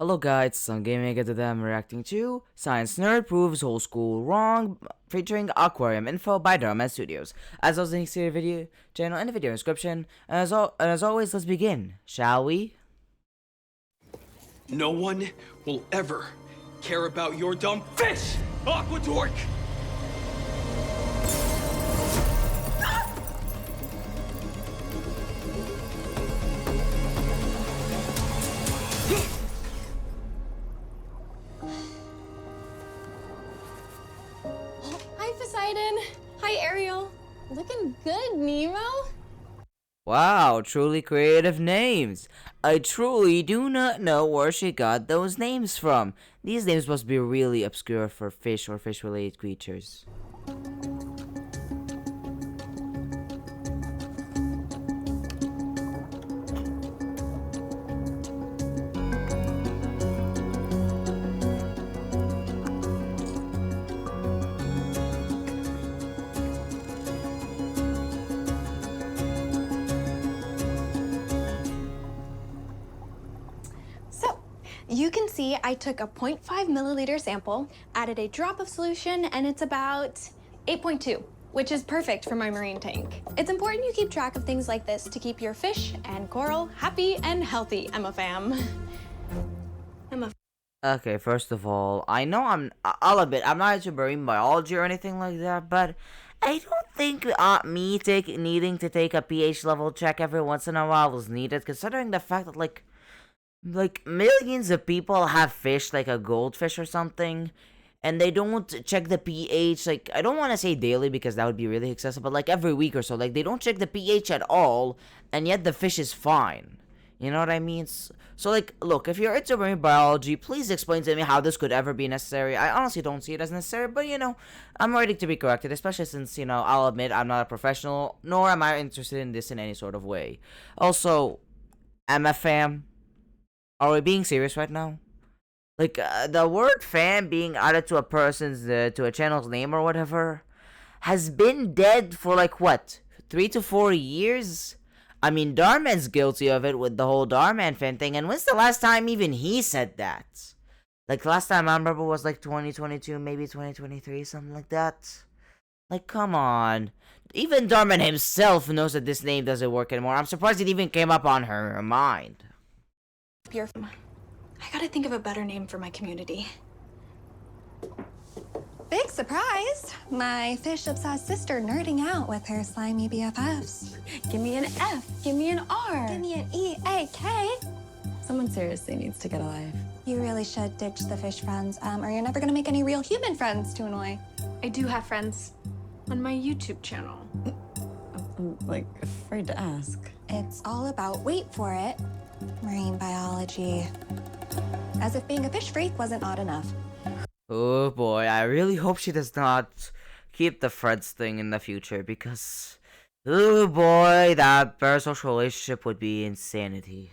Hello guys, some gaming at them reacting to Science Nerd Proves Whole School Wrong, featuring Aquarium info by Dhar Mann Studios. As always, links to the video channel in the video description. And as always, let's begin, shall we? No one will ever care about your dumb fish, Aqua Dork! Hi, Poseidon. Hi, Ariel. Looking good, Nemo. Wow, truly creative names. I truly do not know where she got those names from. These names must be really obscure for fish or fish-related creatures. So, you can see I took a 0.5 milliliter sample, added a drop of solution, and it's about 8.2, which is perfect for my marine tank. It's important you keep track of things like this to keep your fish and coral happy and healthy, Emma fam. Emma. Okay, first of all, I'll admit, I'm not into marine biology or anything like that, but I don't think needing to take a pH level check every once in a while is needed, considering the fact that, like millions of people have fish, like a goldfish or something, and they don't check the pH, like, I don't want to say daily because that would be really excessive, but like every week or so, like, they don't check the pH at all, and yet the fish is fine. You know what I mean? So, like, look, if you're into marine biology, please explain to me how this could ever be necessary. I honestly don't see it as necessary, but, I'm ready to be corrected, especially since, I'll admit I'm not a professional, nor am I interested in this in any sort of way. Also, MFAM, are we being serious right now? Like, the word fam being added to to a channel's name or whatever, has been dead for, like, what, 3 to 4 years? I mean, DharMann's guilty of it with the whole Dhar Mann fan thing, and when's the last time even he said that? Like, last time I remember was, like, 2022, maybe 2023, something like that. Like, come on. Even Dhar Mann himself knows that this name doesn't work anymore. I'm surprised it even came up on her mind. I gotta think of a better name for my community. Big surprise! My fish-obsessed sister nerding out with her slimy BFFs. Give me an F, give me an R. Give me an E-A-K. Someone seriously needs to get a life. You really should ditch the fish friends, or you're never gonna make any real human friends to annoy. I do have friends on my YouTube channel. I'm, like, afraid to ask. It's all about, wait for it, marine biology. As if being a fish freak wasn't odd enough. Oh boy, I really hope she does not keep the friends thing in the future, because, oh boy, that parasocial relationship would be insanity.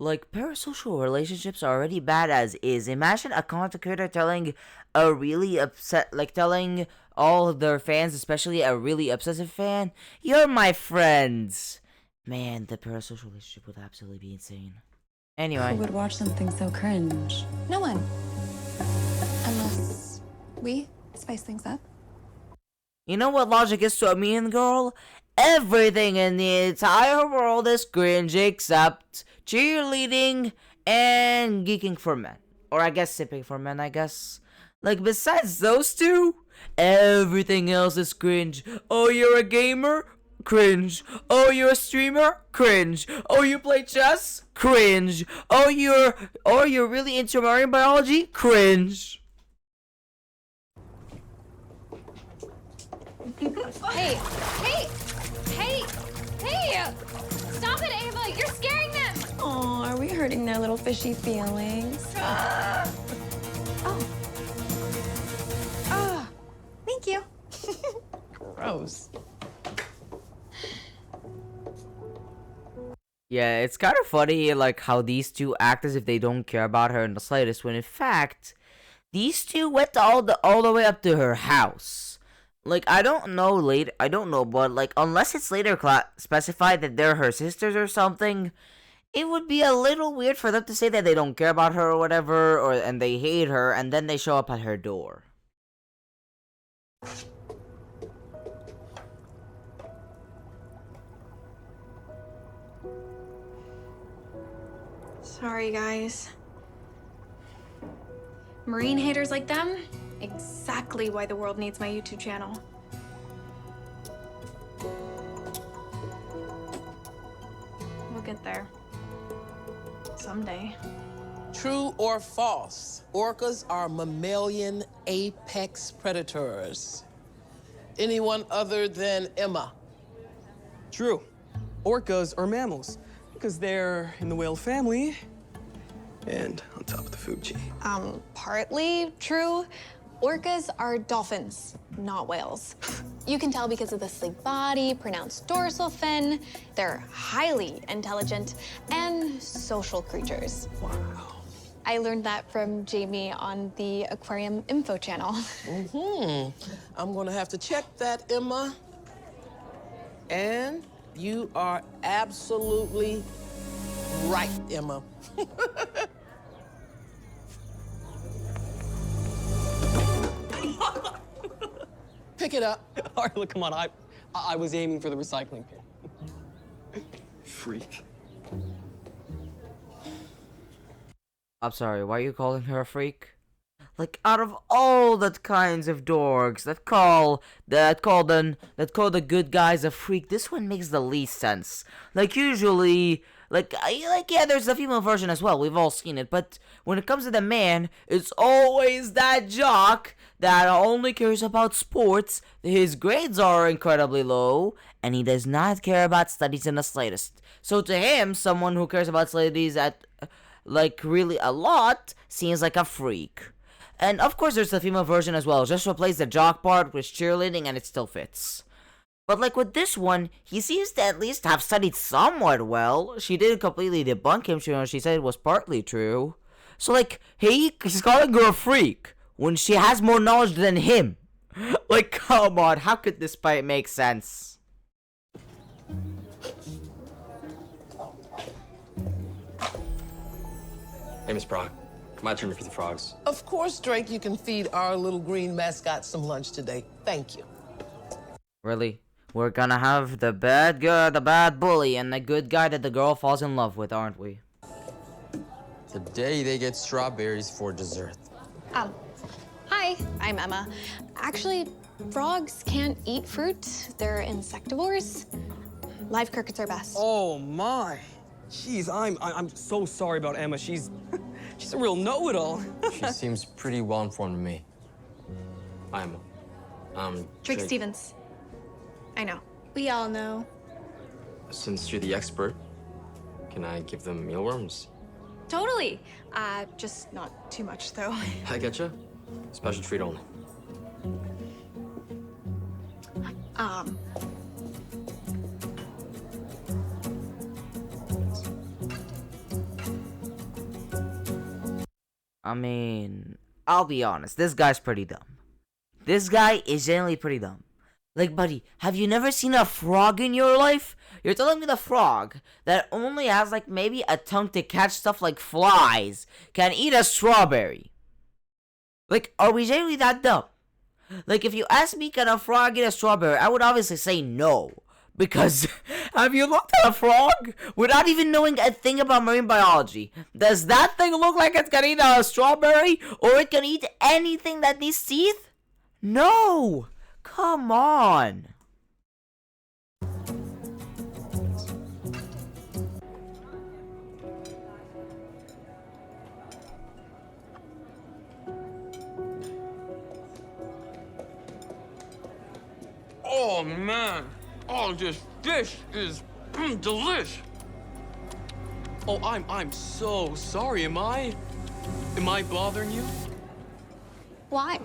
Like, parasocial relationships are already bad as is. Imagine a content creator telling telling all of their fans, especially a really obsessive fan, you're my friends. Man, the parasocial relationship would absolutely be insane. Anyway. Who would watch something so cringe? No one. Unless we spice things up. You know what logic is to a mean girl? Everything in the entire world is cringe except cheerleading and geeking for men. Or I guess sipping for men, I guess. Like, besides those two, everything else is cringe. Oh, you're a gamer? Cringe. Oh, you're a streamer? Cringe. Oh, you play chess? Cringe. Oh, you're really into marine biology? Cringe. Hey! Stop it, Ava! You're scaring them! Oh, are we hurting their little fishy feelings? Thank you. Gross. Yeah, it's kind of funny, like, how these two act as if they don't care about her in the slightest, when in fact, these two went all the way up to her house. Like, I don't know, but, like, unless it's later specified that they're her sisters or something, It would be a little weird for them to say that they don't care about her or whatever, and they hate her, and then they show up at her door. Sorry, guys. Marine haters like them? Exactly why the world needs my YouTube channel. We'll get there. Someday. True or false? Orcas are mammalian apex predators. Anyone other than Emma? True. Orcas are mammals because they're in the whale family and on top of the food chain. Partly true. Orcas are dolphins, not whales. You can tell because of the sleek body, pronounced dorsal fin. They're highly intelligent and social creatures. Wow. I learned that from Jamie on the Aquarium info channel. I'm gonna have to check that, Emma. And you are absolutely right, Emma. Pick it up. All right, look, come on. I was aiming for the recycling bin. Freak. I'm sorry, why are you calling her a freak? Like, out of all the kinds of dorks that call the good guys a freak, this one makes the least sense. Like, usually, yeah, there's the female version as well. We've all seen it, but when it comes to the man, it's always that jock that only cares about sports. His grades are incredibly low, and he does not care about studies in the slightest. So to him, someone who cares about studies really a lot seems like a freak. And of course there's the female version as well. Just replace the jock part with cheerleading and it still fits. But like with this one, he seems to at least have studied somewhat well. She didn't completely debunk him. She said it was partly true. So like, he's calling her a freak when she has more knowledge than him. Like, come on, how could this fight make sense? Hey, Miss Brock. My turn for the frogs. Of course, Drake, you can feed our little green mascot some lunch today. Thank you. Really? We're gonna have the bad bully, and the good guy that the girl falls in love with, aren't we? Today they get strawberries for dessert. Hi, I'm Emma. Actually, frogs can't eat fruit. They're insectivores. Live crickets are best. Oh my. Jeez, I'm so sorry about Emma. She's a real know-it-all. She seems pretty well informed to me. I'm Drake Stevens. I know. We all know. Since you're the expert, can I give them mealworms? Totally. Just not too much, though. I getcha. Special treat only. I mean, I'll be honest, this guy's pretty dumb. This guy is genuinely pretty dumb. Like, buddy, have you never seen a frog in your life? You're telling me the frog that only has, like, maybe a tongue to catch stuff like flies can eat a strawberry? Like, are we genuinely that dumb? Like, if you ask me, can a frog eat a strawberry, I would obviously say no. Because, have you looked at a frog without even knowing a thing about marine biology? Does that thing look like it's gonna eat a strawberry? Or it can eat anything that needs teeth? No! Come on! Oh man. Oh, this fish is delish. Oh, I'm so sorry. Am I bothering you? Why?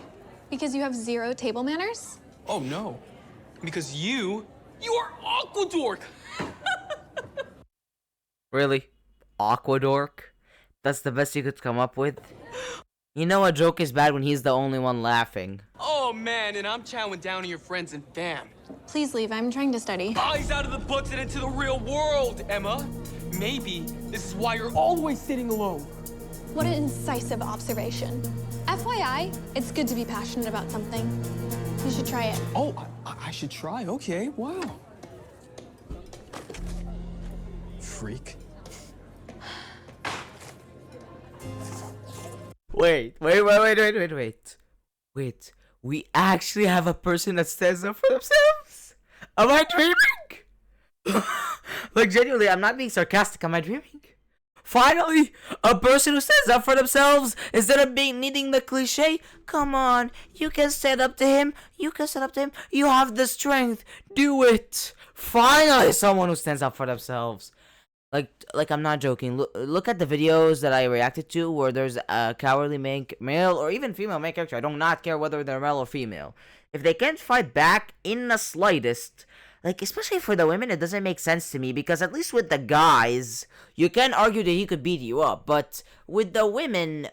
Because you have zero table manners? Oh no. Because you are Aquadork. Really? Aquadork? That's the best you could come up with? You know a joke is bad when he's the only one laughing. Oh man, and I'm chowing down on your friends and fam. Please leave. I'm trying to study. Eyes out of the books and into the real world, Emma. Maybe this is why you're always sitting alone. What an incisive observation. FYI, it's good to be passionate about something. You should try it. Oh, I should try. Okay, wow. Freak. Wait. We actually have a person that stands up for themselves? Am I dreaming? Like, genuinely, I'm not being sarcastic. Am I dreaming? Finally, a person who stands up for themselves instead of needing the cliche. Come on, you can stand up to him. You can stand up to him. You have the strength. Do it. Finally, someone who stands up for themselves. Like I'm not joking. Look at the videos that I reacted to where there's a cowardly male or even female main character. I do not care whether they're male or female. If they can't fight back in the slightest, like, especially for the women, it doesn't make sense to me, because at least with the guys, you can argue that he could beat you up, but with the women,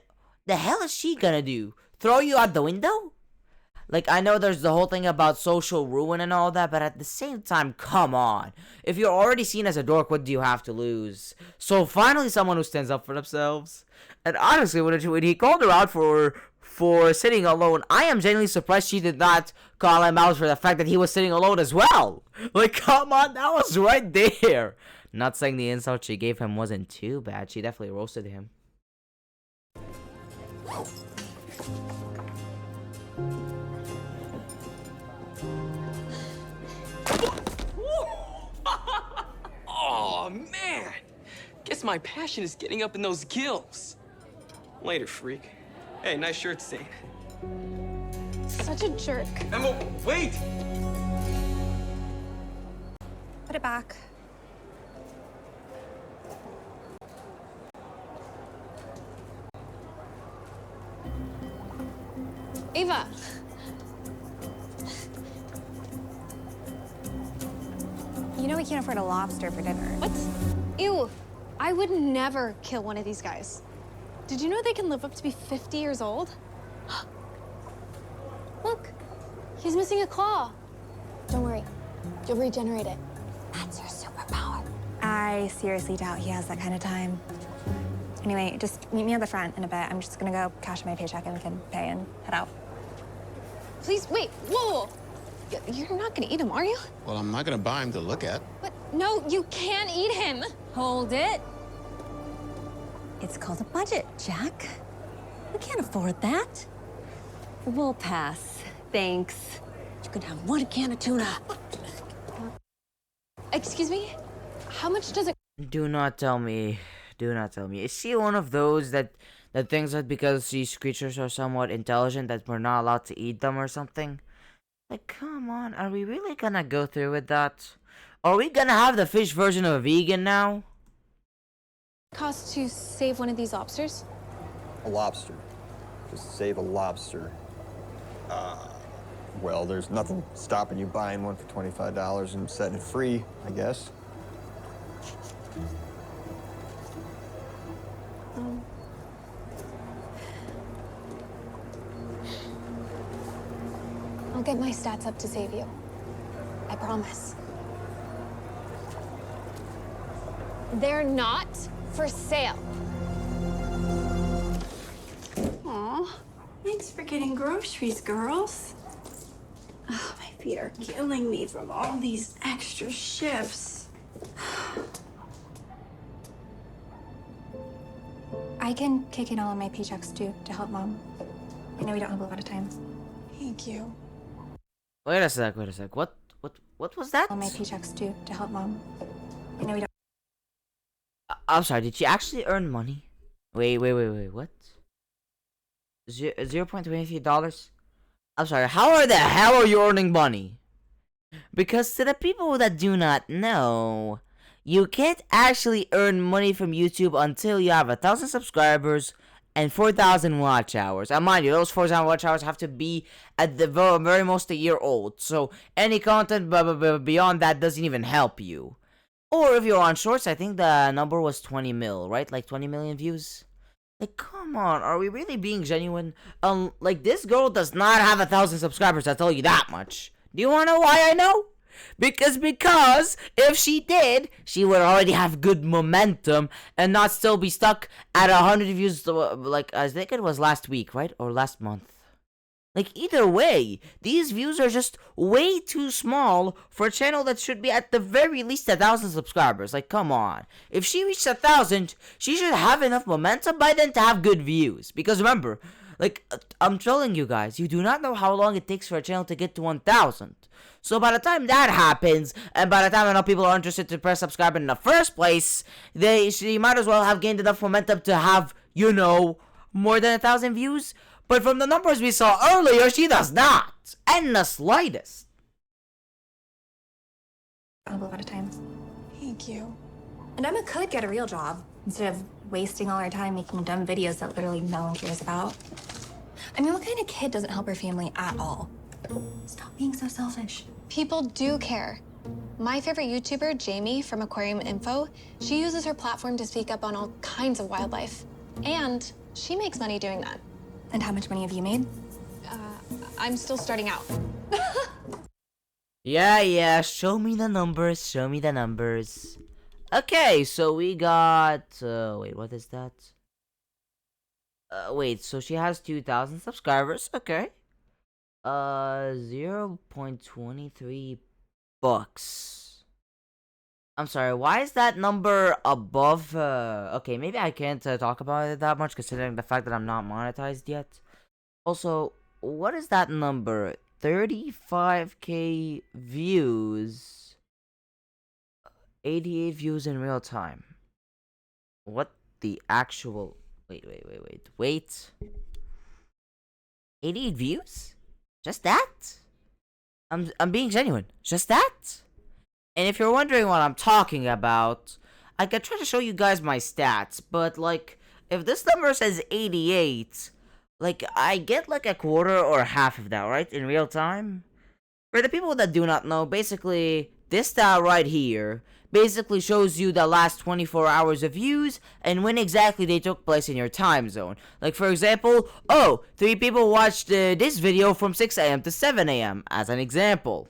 the hell is she gonna do? Throw you out the window? Like, I know there's the whole thing about social ruin and all that, but at the same time, come on. If you're already seen as a dork, what do you have to lose? So finally, someone who stands up for themselves. And honestly, when he called her out for sitting alone, I am genuinely surprised she did not call him out for the fact that he was sitting alone as well. Like, come on, that was right there. Not saying the insult she gave him wasn't too bad. She definitely roasted him. Oh man! Guess my passion is getting up in those gills. Later, freak. Hey, nice shirt stain. Such a jerk. Emma, wait! Put it back. Ava. You know we can't afford a lobster for dinner. What? Ew. I would never kill one of these guys. Did you know they can live up to be 50 years old? Look, he's missing a claw. Don't worry, you'll regenerate it. That's your superpower. I seriously doubt he has that kind of time. Anyway, just meet me at the front in a bit. I'm just gonna go cash my paycheck and we can pay and head out. Please, wait, whoa. You're not gonna eat him, are you? Well, I'm not gonna buy him to look at. But no, you can't eat him. Hold it. It's called a budget, Jack. We can't afford that. We'll pass. Thanks. You can have one can of tuna. Excuse me? How much does it... Do not tell me. Do not tell me. Is she one of those that thinks that because these creatures are somewhat intelligent that we're not allowed to eat them or something? Like, come on. Are we really gonna go through with that? Are we gonna have the fish version of a vegan now? cost to save one of these lobsters? A lobster. Just save a lobster. Well, there's nothing stopping you buying one for $25 and setting it free, I guess. I'll get my stats up to save you. I promise. They're not for sale. Aw, thanks for getting groceries, girls. Oh, my feet are killing me from all these extra shifts. I can kick in all of my paychecks too to help Mom. I know we don't have a lot of time. Thank you. Wait a sec. What was that? All my paychecks too to help Mom. I know we don't. I'm sorry, did she actually earn money? Wait, what? $0.23? I'm sorry, how the hell are you earning money? Because to the people that do not know, you can't actually earn money from YouTube until you have 1,000 subscribers and 4,000 watch hours. And mind you, those 4,000 watch hours have to be at the very most a year old. So any content beyond that doesn't even help you. Or if you're on shorts, I think the number was 20 mil, right? Like 20 million views. Like, come on, are we really being genuine? Like, this girl does not have 1,000 subscribers, I'll tell you that much. Do you wanna know why I know? Because if she did, she would already have good momentum and not still be stuck at 100 views, like, I think it was last week, right? Or last month. Like, either way, these views are just way too small for a channel that should be at the very least 1,000 subscribers. Like, come on. If she reached 1,000, she should have enough momentum by then to have good views. Because remember, like, I'm telling you guys, you do not know how long it takes for a channel to get to 1,000. So by the time that happens, and by the time enough people are interested to press subscribe in the first place, she might as well have gained enough momentum to have, you know, more than 1,000 views. But from the numbers we saw earlier, she does not. And the slightest. A lot of times. Thank you. And Emma could get a real job instead of wasting all our time making dumb videos that literally no one cares about. I mean, what kind of kid doesn't help her family at all? Stop being so selfish. People do care. My favorite YouTuber, Jamie from Aquarium Info, she uses her platform to speak up on all kinds of wildlife. And she makes money doing that. And how much money have you made? I'm still starting out. Yeah, show me the numbers. Okay, so we got, wait, what is that? Wait, so she has 2,000 subscribers, okay. 0.23 bucks. I'm sorry, why is that number above, okay, maybe I can't talk about it that much considering the fact that I'm not monetized yet. Also, what is that number? 35k views. 88 views in real time. What the actual... Wait. 88 views? Just that? I'm being genuine. Just that? And if you're wondering what I'm talking about, I could try to show you guys my stats, but like, if this number says 88, like, I get like a quarter or half of that, right? In real time? For the people that do not know, basically, this stat right here basically shows you the last 24 hours of views and when exactly they took place in your time zone. Like, for example, 3 people watched this video from 6 a.m. to 7 a.m. as an example.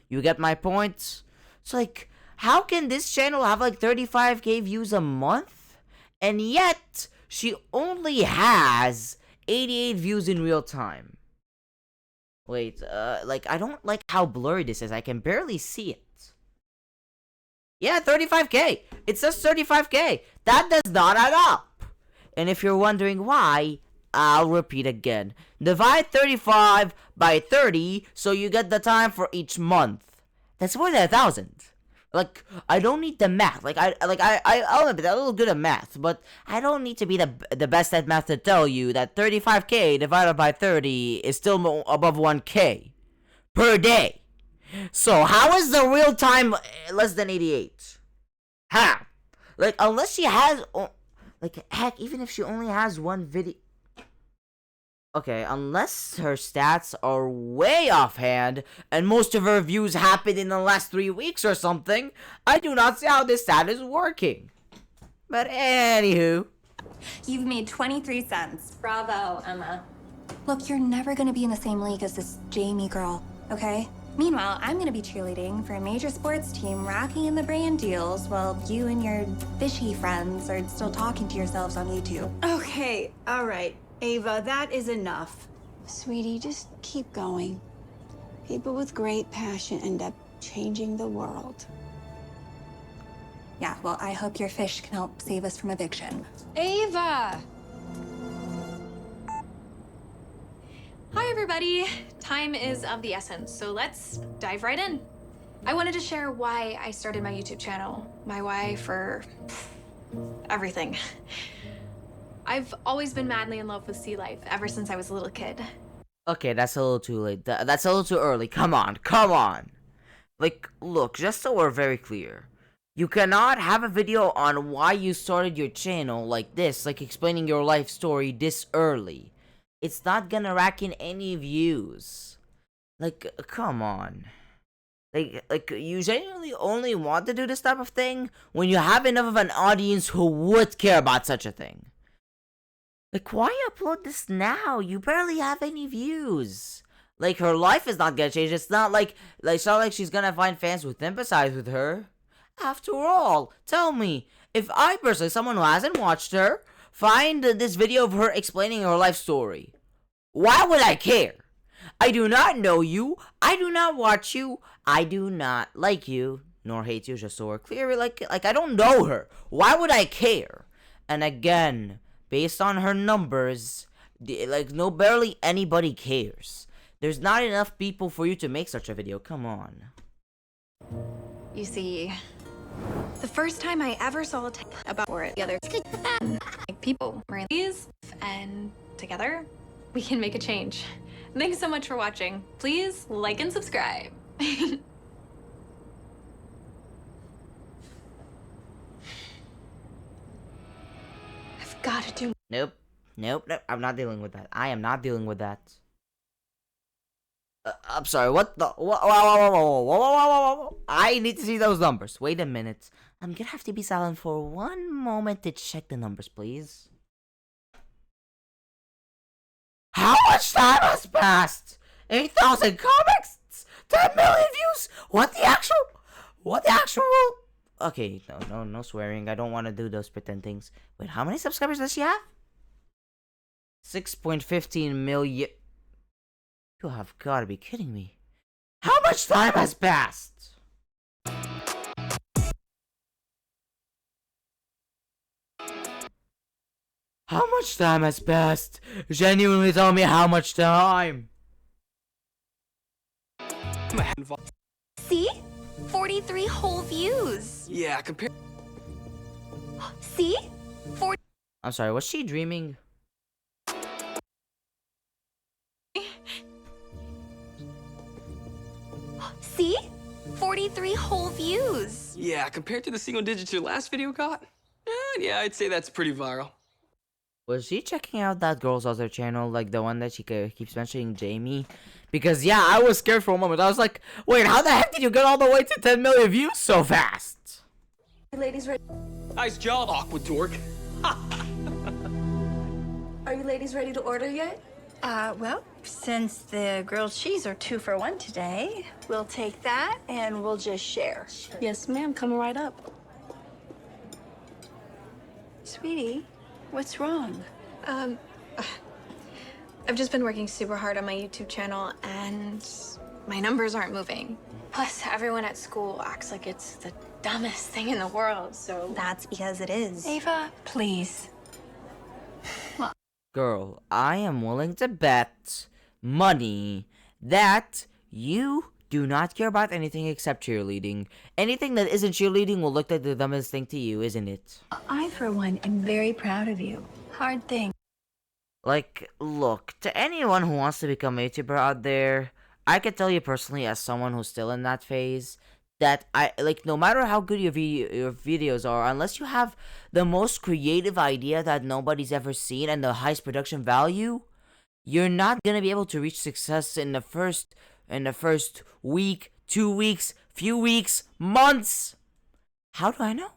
You get my point? So, like, how can this channel have, like, 35k views a month? And yet, she only has 88 views in real time. Wait, like, I don't like how blurry this is. I can barely see it. Yeah, 35k. It says 35k. That does not add up. And if you're wondering why, I'll repeat again. Divide 35 by 30 so you get the time for each month. That's more than 1,000. Like, I don't need the math. I'll admit I'm a little good at math, but I don't need to be the best at math to tell you that 35k divided by 30 is still above 1k per day. So how is the real time less than 88? How? Like, unless she has, like, heck, even if she only has one video. Okay, unless her stats are way offhand, and most of her views happened in the last 3 weeks or something, I do not see how this stat is working. But anywho. You've made 23 cents. Bravo, Emma. Look, you're never gonna be in the same league as this Jamie girl, okay? Meanwhile, I'm gonna be cheerleading for a major sports team, racking in the brand deals, while you and your fishy friends are still talking to yourselves on YouTube. Okay, all right. Ava, that is enough. Sweetie, just keep going. People with great passion end up changing the world. Yeah, well, I hope your fish can help save us from eviction. Ava! Hi, everybody. Time is of the essence, so let's dive right in. I wanted to share why I started my YouTube channel, my why for everything. I've always been madly in love with sea life ever since I was a little kid. Okay, that's a little too late. That's a little too early. Come on. Like, look, just so we're very clear. You cannot have a video on why you started your channel like this, like explaining your life story this early. It's not gonna rack in any views. Like, come on. Like, you genuinely only want to do this type of thing when you have enough of an audience who would care about such a thing. Like, why upload this now? You barely have any views. Like, her life is not gonna change. It's not like she's gonna find fans who sympathize with her. After all, tell me, if I personally, someone who hasn't watched her, find this video of her explaining her life story, why would I care? I do not know you. I do not watch you. I do not like you, nor hate you, just so we're clear. Like I don't know her. Why would I care? And again, based on her numbers, barely anybody cares. There's not enough people for you to make such a video. Come on. You see, the first time I ever saw a tape about it, the other people were these, and together we can make a change. Thanks so much for watching. Please like and subscribe. I've got to do. Nope. I'm not dealing with that. I am not dealing with that. I'm sorry. What the? Whoa. I need to see those numbers. Wait a minute. I'm gonna have to be silent for one moment to check the numbers, please. How much time has passed? 8,000 comics? 10 million views? What the actual? Okay, no swearing. I don't want to do those pretend things. Wait, how many subscribers does she have? 6.15 million. You have got to be kidding me. How much time has passed? How much time has passed? Genuinely tell me how much time. See? 43 whole views. Yeah, compare. See? I'm sorry, was she dreaming? See? 43 whole views. Yeah, compared to the single digits your last video got? Yeah, I'd say that's pretty viral. Was she checking out that girl's other channel, like the one that she keeps mentioning, Jamie? Because, yeah, I was scared for a moment. I was like, wait, how the heck did you get all the way to 10 million views so fast? Ladies ready? Nice job, Aqua Dork. Are you ladies ready to order yet? Well, since the grilled cheese are 2 for 1 today, we'll take that and we'll just share. Yes, ma'am. Coming right up. Sweetie, what's wrong? I've just been working super hard on my YouTube channel, and my numbers aren't moving. Plus, everyone at school acts like it's the dumbest thing in the world, so... That's because it is. Ava, please. Girl, I am willing to bet money that you do not care about anything except cheerleading. Anything that isn't cheerleading will look like the dumbest thing to you, isn't it? I, for one, am very proud of you. Hard thing. Like, look, to anyone who wants to become a YouTuber out there, I can tell you personally, as someone who's still in that phase, that no matter how good your videos are, unless you have the most creative idea that nobody's ever seen and the highest production value, you're not gonna be able to reach success in the first week, 2 weeks, few weeks, months. How do I know?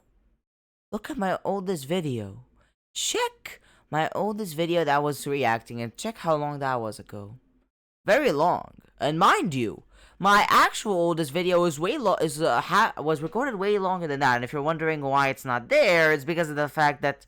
Look at my oldest video. Check my oldest video that was reacting and check how long that was ago. Very long. And mind you, my actual oldest video is was recorded way longer than that. And if you're wondering why it's not there, it's because of the fact that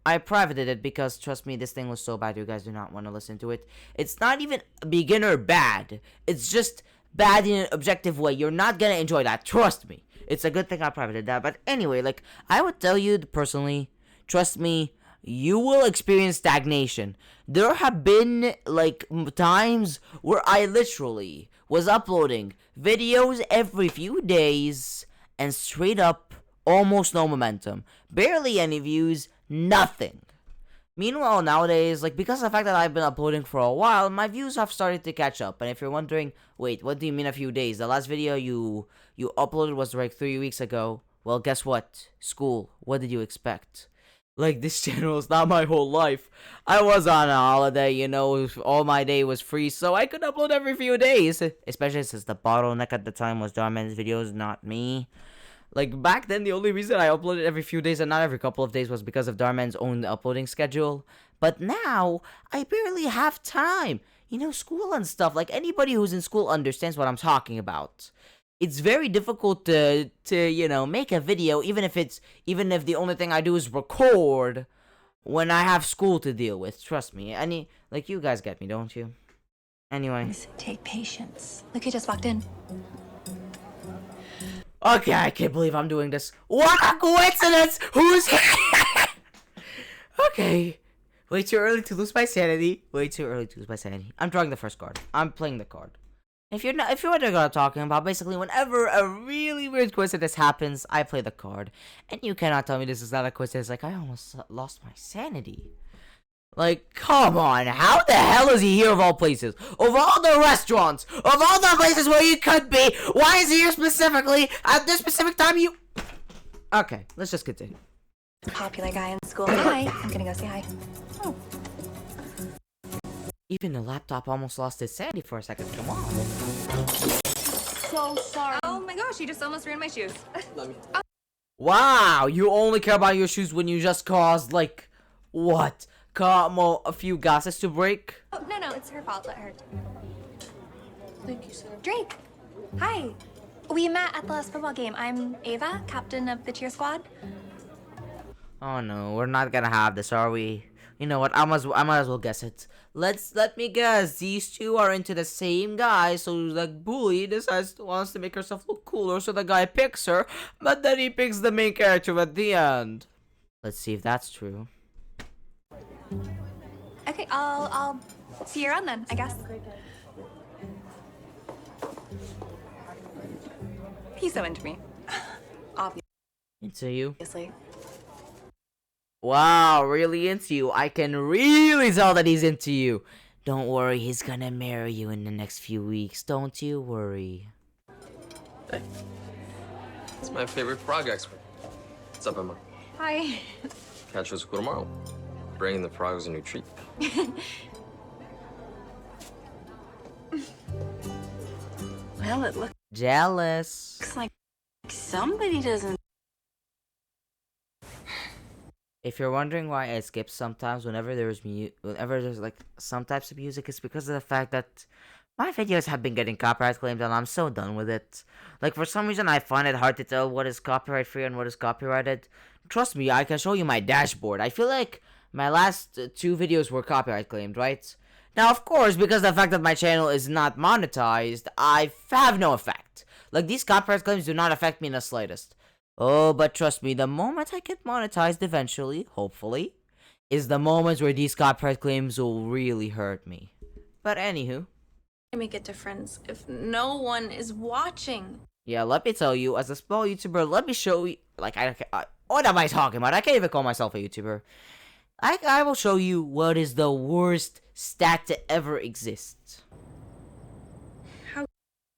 I privated it, because trust me, this thing was so bad you guys do not want to listen to it. It's not even beginner bad. It's just bad in an objective way. You're not gonna enjoy that. Trust me. It's a good thing I privated that. But anyway, like, I would tell you personally, trust me, you will experience stagnation. There have been, like, times where I literally was uploading videos every few days and straight up almost no momentum. Barely any views, nothing. Meanwhile, nowadays, like, because of the fact that I've been uploading for a while, my views have started to catch up. And if you're wondering, wait, what do you mean a few days? The last video you uploaded was like 3 weeks ago. Well, guess what? School. What did you expect? Like, this channel is not my whole life. I was on a holiday, you know, all my day was free, so I could upload every few days. Especially since the bottleneck at the time was DharMann's videos, not me. Like, back then, the only reason I uploaded every few days and not every couple of days was because of DharMann's own uploading schedule. But now, I barely have time. You know, school and stuff. Like, anybody who's in school understands what I'm talking about. It's very difficult to you know, make a video, even if the only thing I do is record when I have school to deal with. Trust me. Like, you guys get me, don't you? Anyway. Take patience. Look who just walked in. Okay, I can't believe I'm doing this. What a coincidence! Who's here? Okay. Way too early to lose my sanity. Way too early to lose my sanity. I'm drawing the first card. I'm playing the card. If you're wondering what I'm talking about, basically whenever a really weird coincidence happens, I play the card. And you cannot tell me this is not a coincidence. Like, I almost lost my sanity. Like, come on, how the hell is he here of all places? Of all the restaurants, of all the places where you could be, why is he here specifically at this specific time? Okay, let's just continue. Popular guy in school. Hi, I'm gonna go say hi. Oh. Even the laptop almost lost its sanity for a second. Come on. So sorry. Oh my gosh, you just almost ruined my shoes. Let me. Oh. Wow, you only care about your shoes when you just caused, like, what? A few glasses to break? Oh, no, it's her fault. Let her. Thank you, sir. Drake, hi. We met at the last football game. I'm Ava, captain of the cheer squad. Oh no, we're not gonna have this, are we? You know what? I might as well guess it. Let me guess. These two are into the same guy. So like Bully wants to make herself look cooler, so the guy picks her, but then he picks the main character at the end. Let's see if that's true. Okay, I'll see you around then, I guess. He's so into me. Obviously. Into you? Wow, really into you. I can really tell that he's into you. Don't worry, he's gonna marry you in the next few weeks. Don't you worry. Hey. It's my favorite frog expert. What's up, Emma? Hi. Catch us tomorrow. Bringing the frogs a new treat. Well, it looks Jealous. like somebody doesn't. If you're wondering why I skip sometimes whenever there's like some types of music, it's because of the fact that my videos have been getting copyright claimed and I'm so done with it. Like, for some reason I find it hard to tell what is copyright free and what is copyrighted. Trust me, I can show you my dashboard. I feel like my last 2 videos were copyright claimed, right? Now, of course, because of the fact that my channel is not monetized, I have no effect. Like, these copyright claims do not affect me in the slightest. Oh, but trust me, the moment I get monetized eventually, hopefully, is the moments where these copyright claims will really hurt me. But anywho. Make a difference if no one is watching. Yeah, let me tell you, as a small YouTuber, let me show you, like, what am I talking about? I can't even call myself a YouTuber. I will show you what is the worst stat to ever exist. How?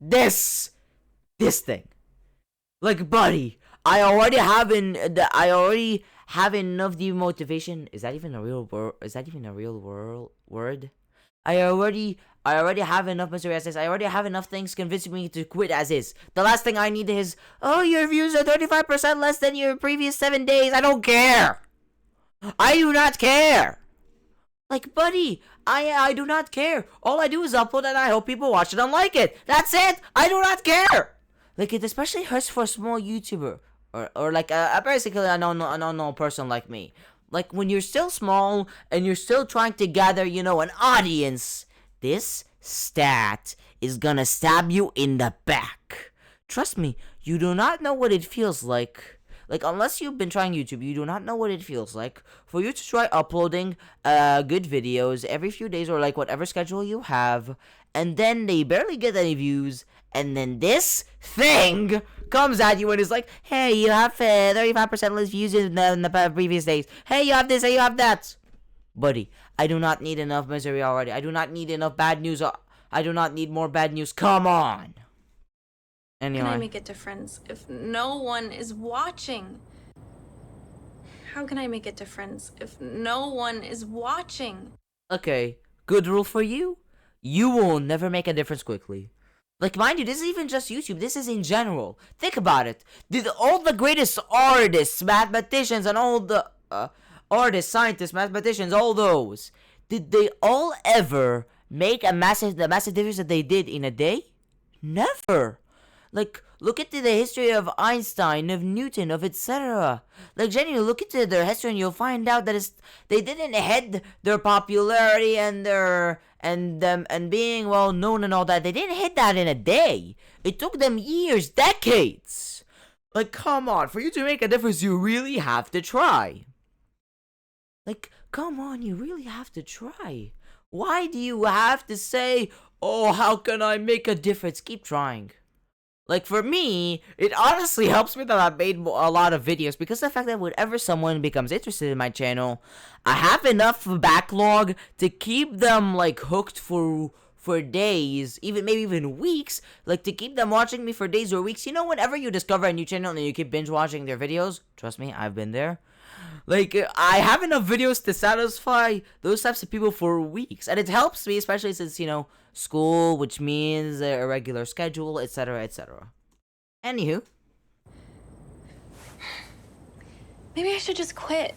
This thing. Like, buddy, I already have enough demotivation. Is that even a real word? Is that even a real word? I already have enough misery as is. I already have enough things convincing me to quit as is. The last thing I need is, oh, your views are 35% less than your previous 7 days. I don't care. I do not care. Like, buddy, I do not care. All I do is upload and I hope people watch it and like it. That's it. I do not care. Like, it especially hurts for a small YouTuber or like basically a unknown person like me. Like, when you're still small and you're still trying to gather, you know, an audience, this stat is gonna stab you in the back. Trust me, you do not know what it feels like. Like, unless you've been trying YouTube, you do not know what it feels like for you to try uploading good videos every few days or like whatever schedule you have, and then they barely get any views, and then this thing comes at you and is like, hey, you have 35% less views in the previous days. Hey, you have this, hey, you have that. Buddy, I do not need enough misery already. I do not need enough bad news. I do not need more bad news. Come on. Anyway. Can I make a difference if no one is watching? How can I make a difference if no one is watching? Okay, good rule for you. You will never make a difference quickly. Like, mind you, this isn't even just YouTube. This is in general. Think about it. All the greatest artists, mathematicians, and all artists, scientists, mathematicians, all those, did they all ever make the massive difference that they did in a day? Never. Like, look into the history of Einstein, of Newton, of etc. Like, genuinely, look into their history and you'll find out that they didn't hit their popularity and and being well known and all that. They didn't hit that in a day. It took them years, decades. Like, come on, for you to make a difference, you really have to try. Like, come on, you really have to try. Why do you have to say, oh, how can I make a difference? Keep trying. Like, for me, it honestly helps me that I've made a lot of videos, because the fact that whenever someone becomes interested in my channel, I have enough backlog to keep them, like, hooked for days, maybe even weeks, like, to keep them watching me for days or weeks. You know, whenever you discover a new channel and you keep binge watching their videos, trust me, I've been there. Like, I have enough videos to satisfy those types of people for weeks. And it helps me, especially since, you know, school, which means a regular schedule, etc., etc. Anywho. Maybe I should just quit.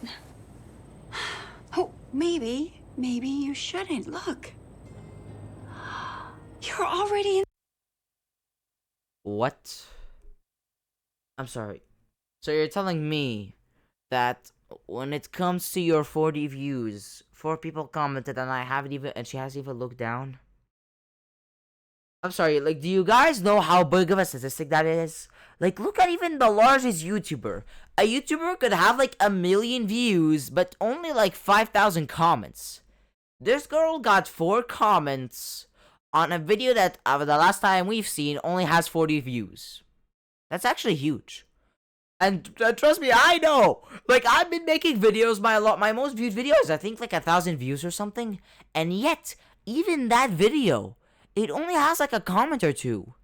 Oh, maybe you shouldn't. Look. You're already in. What? I'm sorry. So you're telling me that when it comes to your 40 views, 4 people commented and she hasn't even looked down? I'm sorry, like, do you guys know how big of a statistic that is? Like, look at even the largest YouTuber. A YouTuber could have like 1 million views, but only like 5,000 comments. This girl got 4 comments on a video that, the last time we've seen, only has 40 views. That's actually huge. And trust me, I know. Like, I've been making videos. My most viewed video is, I think, like 1,000 views or something. And yet, even that video, it only has like a comment or 2.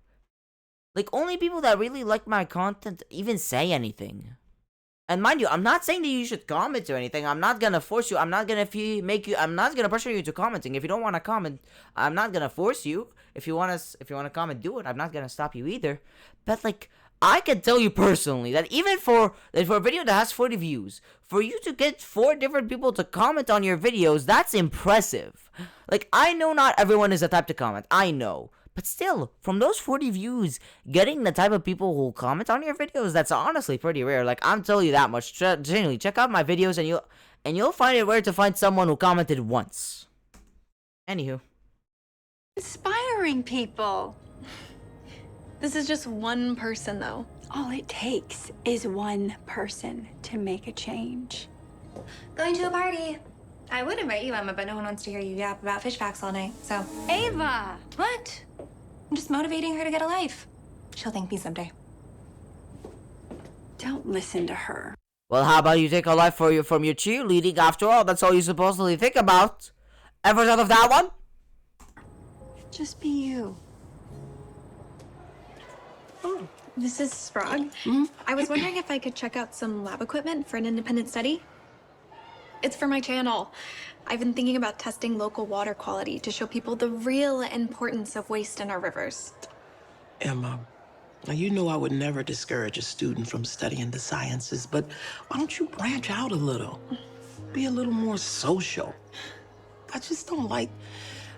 Like, only people that really like my content even say anything. And mind you, I'm not saying that you should comment or anything. I'm not gonna force you. I'm not gonna pressure you to commenting. If you don't want to comment, I'm not gonna force you. If you wanna comment, do it. I'm not gonna stop you either. But like, I can tell you personally that even for a video that has 40 views, for you to get 4 different people to comment on your videos, that's impressive. Like, I know not everyone is the type to comment. I know. But still, from those 40 views, getting the type of people who comment on your videos, that's honestly pretty rare. Like, I'm telling you that much. Genuinely, check out my videos and you'll find it rare to find someone who commented once. Anywho. Inspiring people. This is just one person, though. All it takes is one person to make a change. Going to a party. I would invite you, Emma, but no one wants to hear you yap about fish facts all night, so. Ava! What? I'm just motivating her to get a life. She'll thank me someday. Don't listen to her. Well, how about you take a life from your cheerleading? After all, that's all you supposedly think about. Ever thought of that one? Just be you. Oh, Mrs. Sprague. I was wondering if I could check out some lab equipment for an independent study. It's for my channel. I've been thinking about testing local water quality to show people the real importance of waste in our rivers. Emma, now you know I would never discourage a student from studying the sciences, but why don't you branch out a little? Be a little more social. I just don't like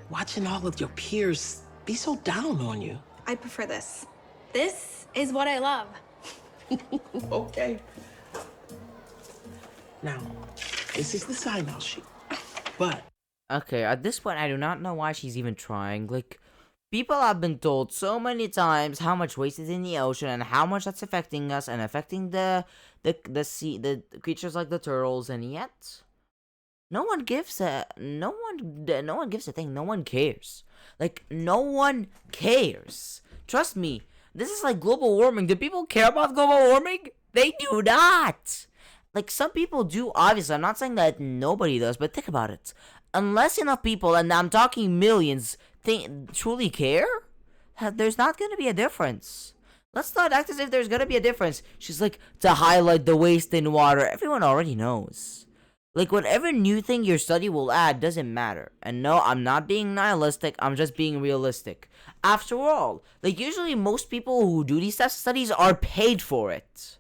watching all of your peers be so down on you. I prefer this. This is what I love. Okay. Now, this is the sign-out sheet. But okay, at this point, I do not know why she's even trying. Like, people have been told so many times how much waste is in the ocean and how much that's affecting us and affecting the sea, the creatures like the turtles, and yet no one gives a thing. No one cares. Like, no one cares. Trust me, this is like global warming. Do people care about global warming? They do not. Like, some people do, obviously. I'm not saying that nobody does, but think about it. Unless enough people, and I'm talking millions, truly care, there's not going to be a difference. Let's not act as if there's going to be a difference. She's like, to highlight the waste in water. Everyone already knows. Like, whatever new thing your study will add doesn't matter. And no, I'm not being nihilistic. I'm just being realistic. After all, like, usually most people who do these types of studies are paid for it.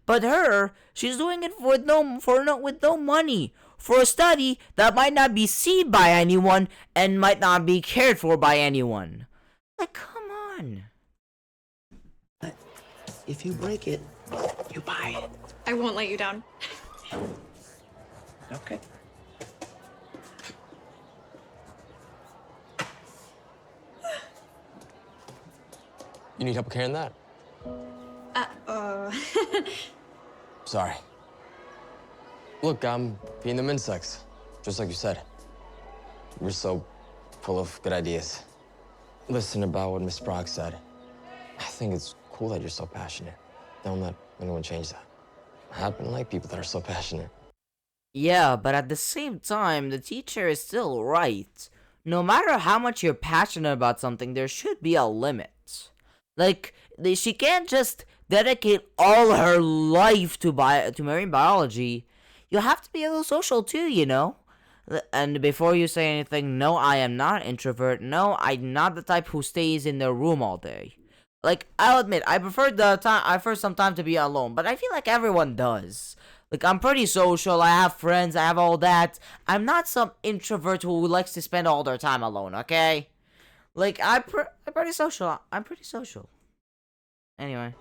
But she's doing it with no money, for a study that might not be seen by anyone and might not be cared for by anyone. Like, come on. If you break it, you buy it. I won't let you down. Okay. You need help carrying that? Sorry. Look, I'm feeding them insects, just like you said. You're so full of good ideas. Listen about what Miss Brock said. I think it's cool that you're so passionate. Don't let anyone change that. I happen to like people that are so passionate. Yeah, but at the same time, the teacher is still right. No matter how much you're passionate about something, there should be a limit. Like, she can't just dedicate all her life to marine biology. You have to be a little social too, you know? And before you say anything, no, I am not an introvert. No, I'm not the type who stays in their room all day. Like, I'll admit, I prefer some time to be alone, but I feel like everyone does. Like, I'm pretty social, I have friends, I have all that. I'm not some introvert who likes to spend all their time alone, okay? Like, I'm pretty social. I'm pretty social. Anyway.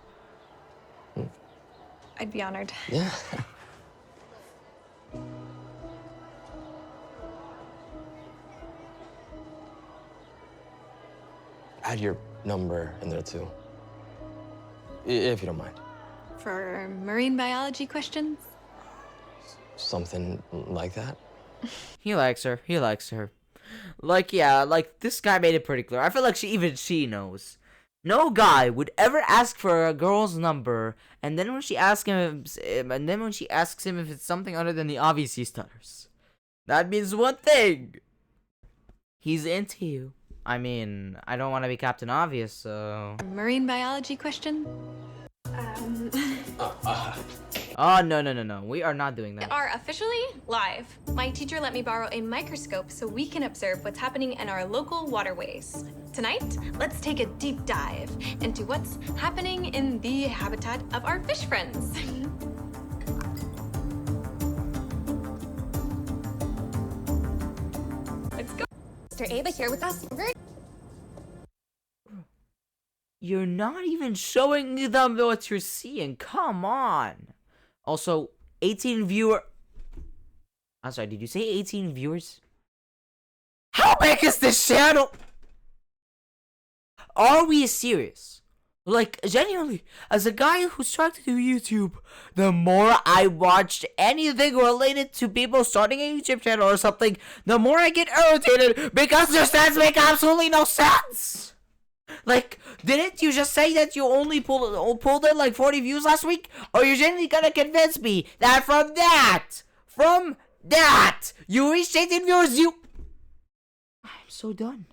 I'd be honored. Yeah. Add your number in there too, if you don't mind. For marine biology questions? Something like that. He likes her. He likes her. Like, yeah, like, this guy made it pretty clear. I feel like even she knows. No guy would ever ask for a girl's number, and then when she asks him if it's something other than the obvious, he stutters. That means one thing. He's into you. I mean, I don't want to be Captain Obvious, so... Marine biology question? Oh, no. We are not doing We that. are officially live. My teacher let me borrow a microscope so we can observe what's happening in our local waterways. Tonight, let's take a deep dive into what's happening in the habitat of our fish friends. Let's go. Mr. Ava here with us. You're not even showing them what you're seeing. Come on. Also, 18 viewer... I'm sorry, did you say 18 viewers? How big is this channel? Are we serious? Like, genuinely, as a guy who's trying to do YouTube, the more I watched anything related to people starting a YouTube channel or something, the more I get irritated because their stats make absolutely no sense. Like, didn't you just say that you only pulled in like 40 views last week? Or you're genuinely gonna convince me that from that, you reached 18 viewers, I'm so done.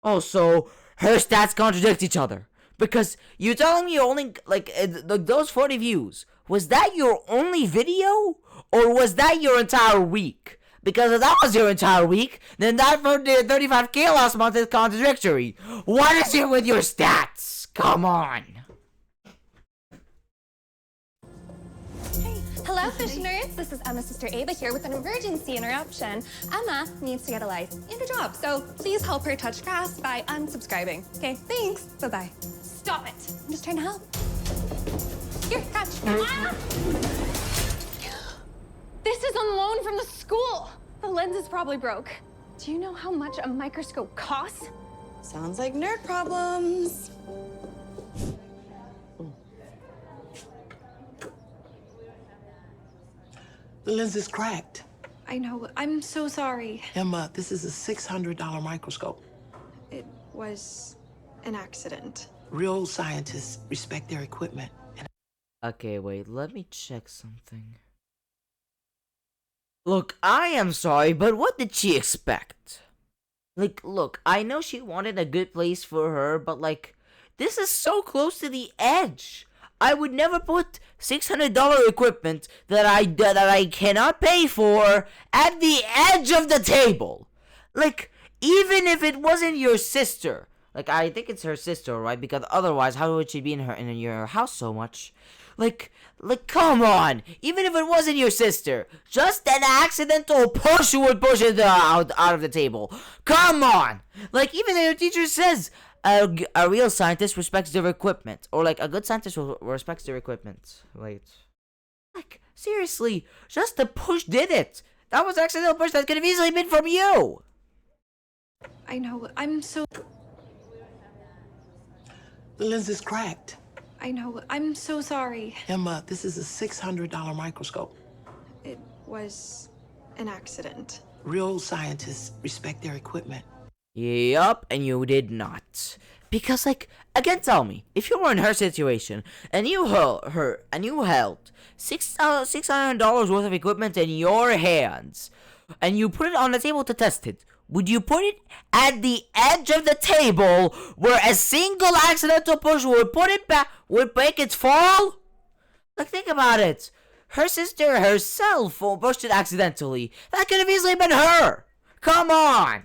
Also, her stats contradict each other. Because you're telling me you only, like, those 40 views, was that your only video? Or was that your entire week? Because if that was your entire week, then that for the 35K last month is contradictory. What is it with your stats? Come on. Hello, fish nerds. This is Emma's sister Ava here with an emergency interruption. Emma needs to get a life and a job, so please help her touch grass by unsubscribing. Okay, thanks. Bye-bye. Stop it. I'm just trying to help. Here, catch. Ah! This is on loan from the school. The lens is probably broke. Do you know how much a microscope costs? Sounds like nerd problems. The lens is cracked. I know. I'm so sorry. Emma, this is a $600 microscope. It was an accident. Real scientists respect their equipment. Okay, wait, let me check something. Look, I am sorry, but what did she expect? Like, look, I know she wanted a good place for her, but like, this is so close to the edge. I would never put $600 equipment that I cannot pay for at the edge of the table. Like, even if it wasn't your sister. Like, I think it's her sister, right? Because otherwise, how would she be in your house so much? come on. Even if it wasn't your sister, just an accidental push would push it out of the table. Come on. Like, even though your teacher says a real scientist respects their equipment, or like a good scientist respects their equipment. Like, seriously, just the push did it. That was an accidental push that could have easily been from you. I know. I'm so... The lens is cracked. I know. I'm so sorry. Emma, this is a $600 microscope. It was an accident. Real scientists respect their equipment. Yup, and you did not. Because, like, again, tell me, if you were in her situation, and you held $600 worth of equipment in your hands, and you put it on the table to test it, would you put it at the edge of the table where a single accidental push would put it back, would make it fall? Like, think about it. Her sister herself pushed it accidentally. That could have easily been her. Come on.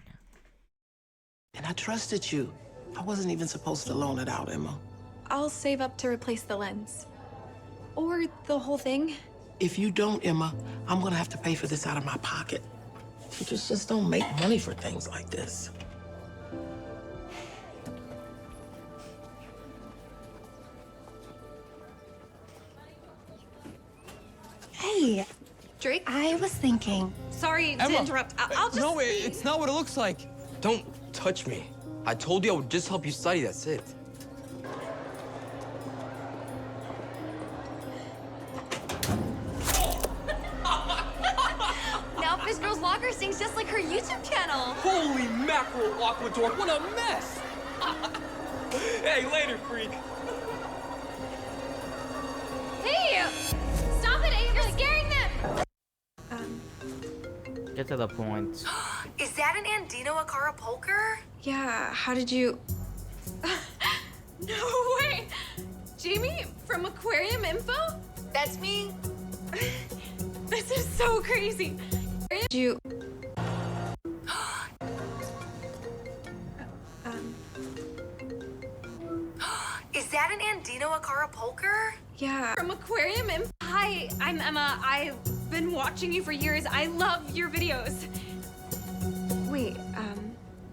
And I trusted you. I wasn't even supposed to loan it out, Emma. I'll save up to replace the lens. Or the whole thing. If you don't, Emma, I'm gonna have to pay for this out of my pocket. Teachers just don't make money for things like this. Hey, Drake? I was thinking. Sorry to Emma, interrupt. I'll just... No, it's not what it looks like. Don't touch me. I told you I would just help you study, that's it. Now Fish Girl's Locker sings just like her YouTube channel. Holy mackerel, Aquadork, what a mess! Hey, later, freak. Hey! Stop it, Ava! You're scaring them! Get to the point. Is that an Andino Acapulco? Yeah, how did you... No way! Jamie from Aquarium Info? That's me. This is so crazy. Did you... Is that an Andino Acapulco? Yeah. From Aquarium Info. Hi, I'm Emma. I've been watching you for years. I love your videos. Wait,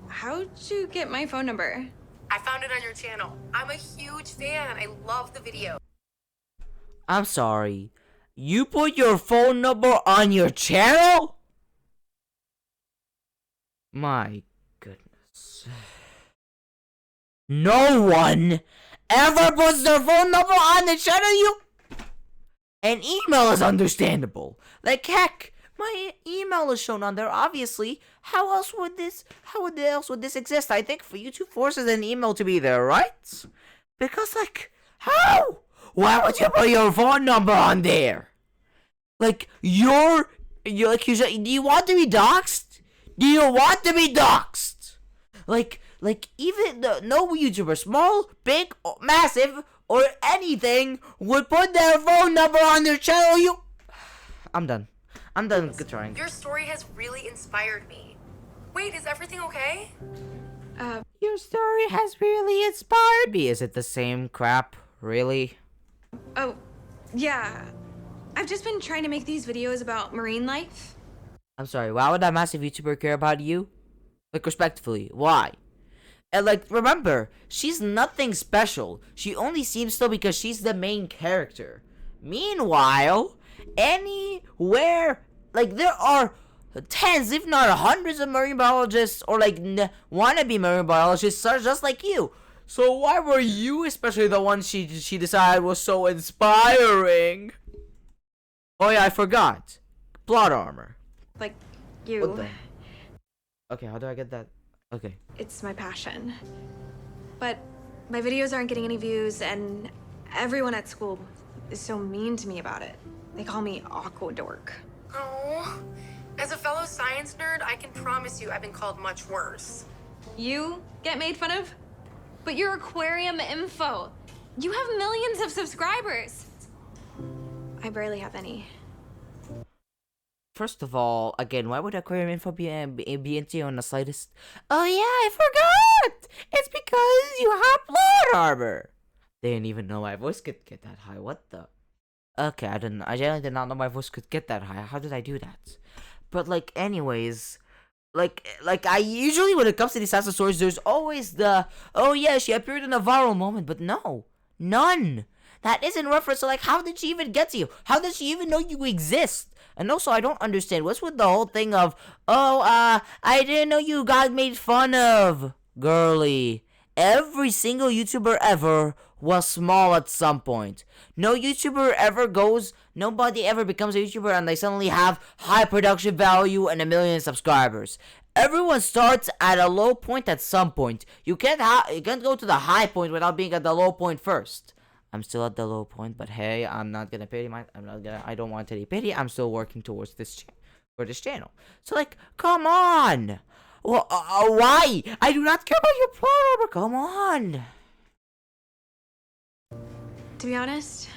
how'd you get my phone number? I found it on your channel. I'm a huge fan. I love the video. I'm sorry. You put your phone number on your channel? My goodness. No one ever puts their phone number on the channel, you... An email is understandable. Like, heck, my email is shown on there, obviously. How else would this exist? I think for YouTube forces an email to be there, right? Because, like, how? Why would you put your phone number on there? Like, do you want to be doxxed? Do you want to be doxxed? Like, even no YouTuber, small, big, massive, or anything, would put their phone number on their channel. I'm done. Good trying. Your story has really inspired me. Wait, is everything okay? Your story has really inspired me. Is it the same crap? Really? Oh, yeah. I've just been trying to make these videos about marine life. I'm sorry, why would that massive YouTuber care about you? Like, respectfully, why? And, like, remember, she's nothing special. She only seems so because she's the main character. Meanwhile, anywhere, like, there are tens, if not hundreds of marine biologists, or, like, wannabe marine biologists just like you. So why were you especially the one she decided was so inspiring? Oh yeah, I forgot. Plot armor. Like, you. What the? Okay, how do I get that? Okay. It's my passion. But my videos aren't getting any views, and everyone at school is so mean to me about it. They call me Aquadork. Oh, as a fellow science nerd, I can promise you I've been called much worse. You get made fun of? But you're Aquarium Info. You have millions of subscribers. I barely have any. First of all, again, why would Aquarium Info be into you on the slightest? Oh yeah, I forgot! It's because you have plot armor! They didn't even know my voice could get that high, what the? Okay, I didn't. I genuinely did not know my voice could get that high. How did I do that? But like, anyways, like I usually when it comes to these types of stories, there's always the oh yeah, she appeared in a viral moment, but no, none. That isn't reference. So like, how did she even get to you? How did she even know you exist? And also, I don't understand what's with the whole thing of oh I didn't know you got made fun of, girly. Every single YouTuber ever was small at some point. No YouTuber ever goes, nobody ever becomes a YouTuber and they suddenly have high production value and 1 million subscribers. Everyone starts at a low point at some point. You can't go to the high point without being at the low point first. I'm still at the low point, but hey, I don't want any pity. I'm still working towards this for this channel. So like, come on. Well, why? I do not care about your plot armor. Come on. To be honest,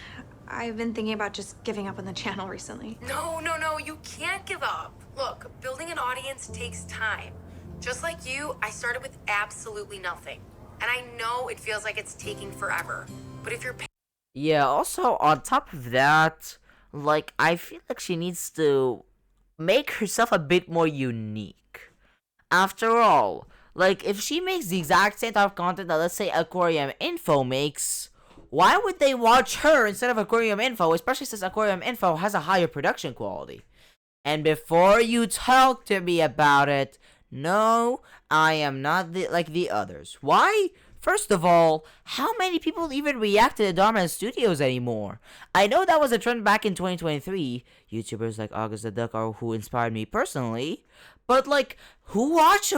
I've been thinking about just giving up on the channel recently. No, you can't give up. Look, building an audience takes time. Just like you, I started with absolutely nothing. And I know it feels like it's taking forever. But if you're... Yeah, also, on top of that, like, I feel like she needs to make herself a bit more unique. After all, like, if she makes the exact same type of content that, let's say, Aquarium Info makes, why would they watch her instead of Aquarium Info, especially since Aquarium Info has a higher production quality? And before you talk to me about it, no, I am not like the others. Why? First of all, how many people even react to the Dhar Mann Studios anymore? I know that was a trend back in 2023. YouTubers like August the Duck are who inspired me personally. But like, who reacts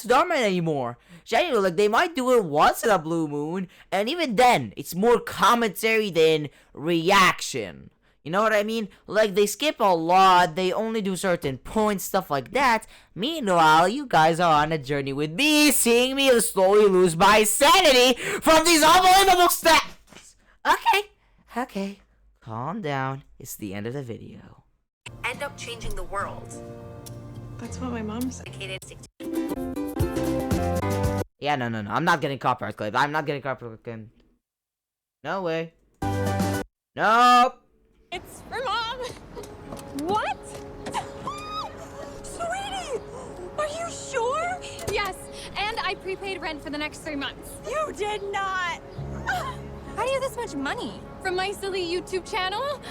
to Dhar Mann anymore? Genuinely, like, they might do it once in a blue moon, and even then, it's more commentary than reaction. You know what I mean? Like, they skip a lot, they only do certain points, stuff like that. Meanwhile, you guys are on a journey with me, seeing me slowly lose my sanity from these unbelievable stats. Okay, calm down. It's the end of the video. End up changing the world. That's what my mom said. Yeah, no. I'm not getting copyright claimed. I'm not getting copyright claimed. No way. Nope. It's for Mom. What? Sweetie, are you sure? Yes, and I prepaid rent for the next 3 months. You did not! How do you have this much money? From my silly YouTube channel.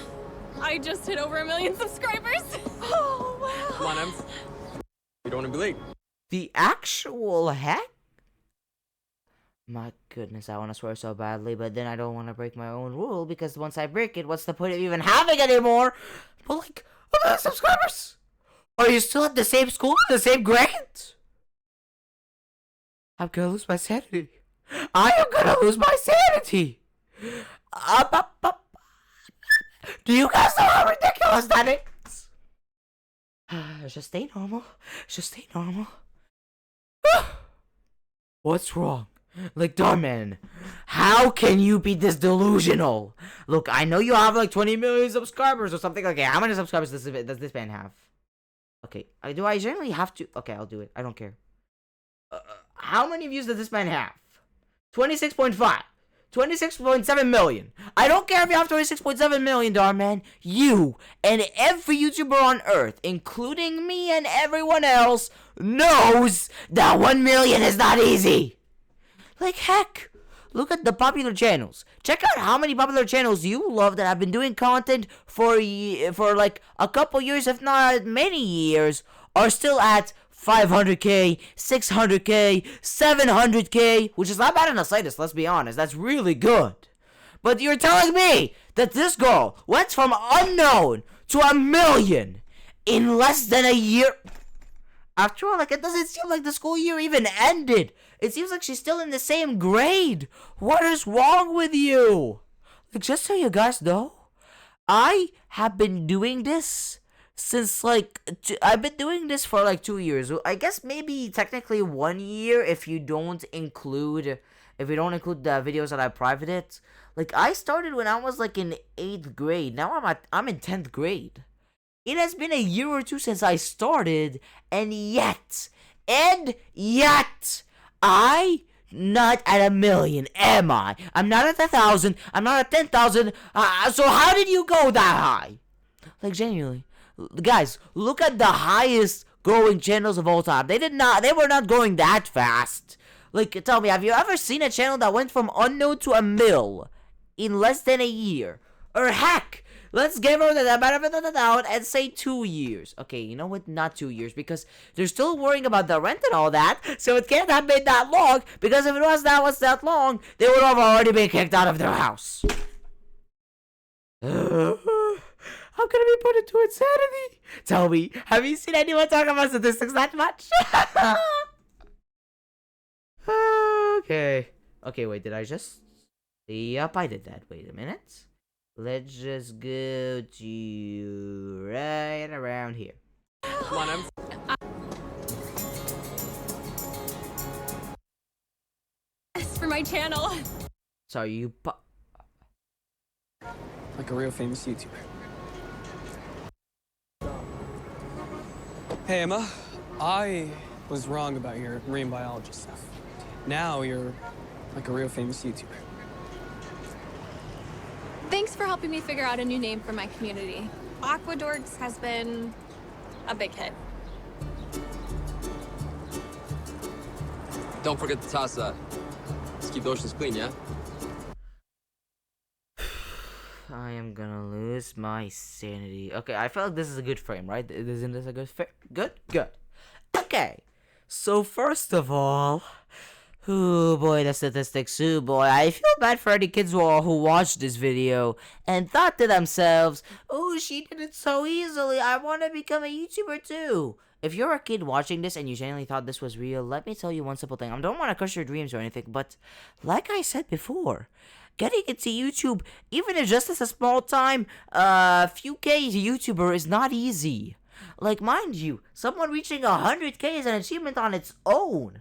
I just hit over 1 million subscribers. Oh, wow. Come on, Ems. We don't want to be late. The actual heck? My goodness, I want to swear so badly, but then I don't want to break my own rule, because once I break it, what's the point of even having it anymore? But like, 1 million subscribers? Are you still at the same school, the same grade? I'm gonna lose my sanity. I am gonna lose my sanity! Do you guys know how ridiculous that is? Just stay normal. Just stay normal. What's wrong? Like, Dhar Mann, how can you be this delusional? Look, I know you have like 20 million subscribers or something. Okay, how many subscribers does this man have? Okay, do I generally have to? Okay, I'll do it. I don't care. How many views does this man have? 26.5. 26.7 million. I don't care if you have 26.7 million, Dhar Mann. You and every YouTuber on Earth, including me and everyone else, knows that 1 million is not easy. Like, heck, look at the popular channels. Check out how many popular channels you love that have been doing content for like a couple years, if not many years, are still at 500k, 600k, 700k, which is not bad in the slightest, let's be honest. That's really good. But you're telling me that this girl went from unknown to 1 million in less than a year? After all, like, it doesn't seem like the school year even ended. It seems like she's still in the same grade. What is wrong with you? Like, just so you guys know, I have been doing this since, like, I've been doing this for, like, 2 years. I guess maybe technically 1 year if you don't include the videos that I privated. Like, I started when I was, like, in 8th grade. Now I'm in 10th grade. It has been a year or two since I started, and yet, I not at 1,000,000, am I? I'm not at 1,000. I'm not at 10,000. So how did you go that high? Like, genuinely. Guys, look at the highest growing channels of all time. They were not growing that fast. Like, tell me, have you ever seen a channel that went from unknown to 1,000,000 in less than a year? Or heck, let's give her the benefit of the doubt and say 2 years. Okay, you know what? Not 2 years, because they're still worrying about the rent and all that, so it can't have been that long, because if it was that long, they would have already been kicked out of their house. I'm gonna be put into insanity. Tell me, have you seen anyone talk about statistics that much? Okay. Okay, wait, did I just... Yep, I did that. Wait a minute. Let's just go to right around here. Come on, For my channel. Sorry, you like a real famous YouTuber. Hey, Emma. I was wrong about your marine biology stuff. Now you're like a real famous YouTuber. Thanks for helping me figure out a new name for my community. Aquadorks has been a big hit. Don't forget to toss that. Let's keep the oceans clean, yeah? I am gonna lose my sanity. Okay, I feel like this is a good frame, right? Isn't this a good frame? Good? Good. Okay. So first of all, oh boy, the statistics. Oh boy, I feel bad for any kids who watched this video and thought to themselves, oh, she did it so easily. I want to become a YouTuber too. If you're a kid watching this and you genuinely thought this was real, let me tell you one simple thing. I don't want to crush your dreams or anything, but like I said before, getting into YouTube, even if just as a small time, few K YouTuber is not easy. Like, mind you, someone reaching 100K is an achievement on its own.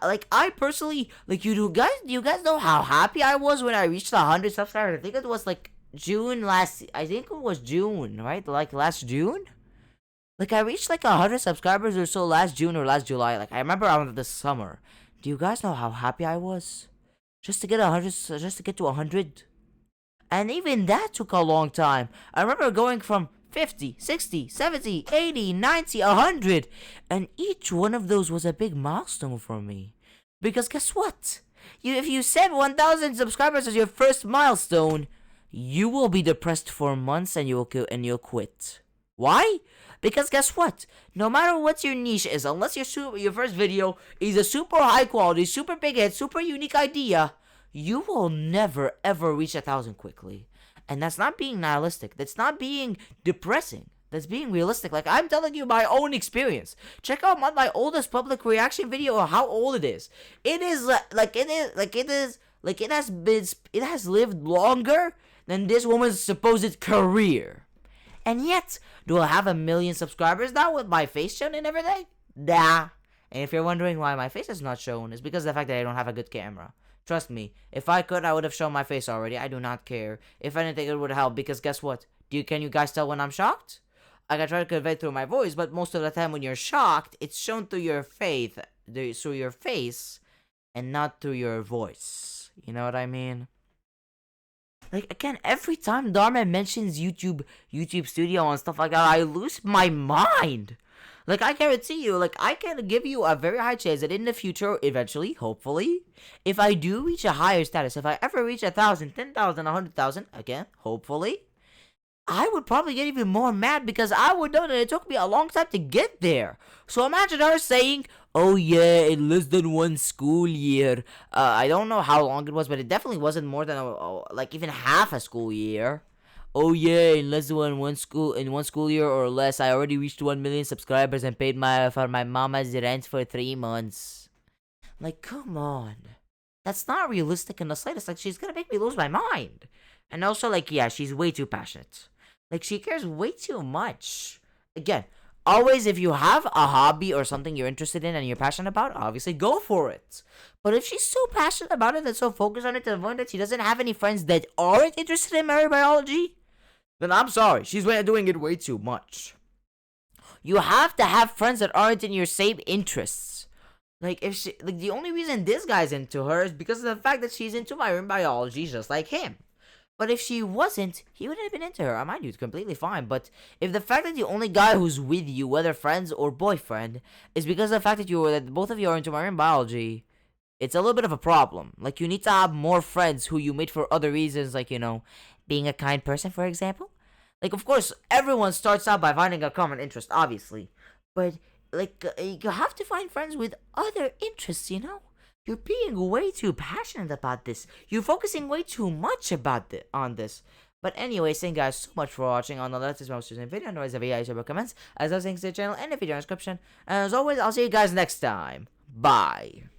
Like, I personally, like, you guys know how happy I was when I reached 100 subscribers? I think it was like June, right? Like last June? Like, I reached like 100 subscribers or so last June or last July. Like, I remember around this summer. Do you guys know how happy I was? Just to get to 100. And even that took a long time. I remember going from 50, 60, 70, 80, 90, 100. And each one of those was a big milestone for me. Because guess what? If you set 1,000 subscribers as your first milestone, you will be depressed for months and you'll quit. Why? Because guess what? No matter what your niche is, unless your first video is a super high quality, super big hit, super unique idea, you will never ever reach 1,000 quickly. And that's not being nihilistic. That's not being depressing. That's being realistic. Like, I'm telling you my own experience. Check out my oldest public reaction video, or how old it is. It has lived longer than this woman's supposed career. And yet, do I have 1,000,000 subscribers now with my face shown and everything? Nah. And if you're wondering why my face is not shown, it's because of the fact that I don't have a good camera. Trust me, if I could, I would have shown my face already. I do not care. If anything, it would help, because guess what? Can you guys tell when I'm shocked? I can try to convey it through my voice, but most of the time when you're shocked, it's shown through your face, and not through your voice. You know what I mean? Like, again, every time DharMann mentions YouTube Studio and stuff like that, I lose my mind. Like, I guarantee you, like, I can give you a very high chance that in the future, eventually, hopefully, if I do reach a higher status, if I ever reach 1,000, 10,000, 100,000, again, hopefully, I would probably get even more mad because I would know that it took me a long time to get there. So imagine her saying, oh yeah, in less than one school year. I don't know how long it was, but it definitely wasn't more than like even half a school year. Oh yeah, in less than one school year or less, I already reached 1,000,000 subscribers and paid for my mama's rent for 3 months. Like, come on. That's not realistic in the slightest. Like, she's gonna make me lose my mind. And also, like, yeah, she's way too passionate. Like, she cares way too much. Again, always, if you have a hobby or something you're interested in and you're passionate about, obviously go for it. But if she's so passionate about it and so focused on it to the point that she doesn't have any friends that aren't interested in marine biology, then I'm sorry, she's doing it way too much. You have to have friends that aren't in your same interests. Like, if she, like, the only reason this guy's into her is because of the fact that she's into marine biology just like him. But if she wasn't, he wouldn't have been into her. I mind you, it's completely fine. But if the fact that the only guy who's with you, whether friends or boyfriend, is because of the fact that both of you are into marine biology, it's a little bit of a problem. Like, you need to have more friends who you meet for other reasons, like, you know, being a kind person, for example. Like, of course, everyone starts out by finding a common interest, obviously. But, like, you have to find friends with other interests, you know? You're being way too passionate about this. You're focusing way too much on this. But anyways, thank you guys so much for watching on the latest most recent video. And always have a video comments, as I was saying to the channel and the video description. And as always, I'll see you guys next time. Bye.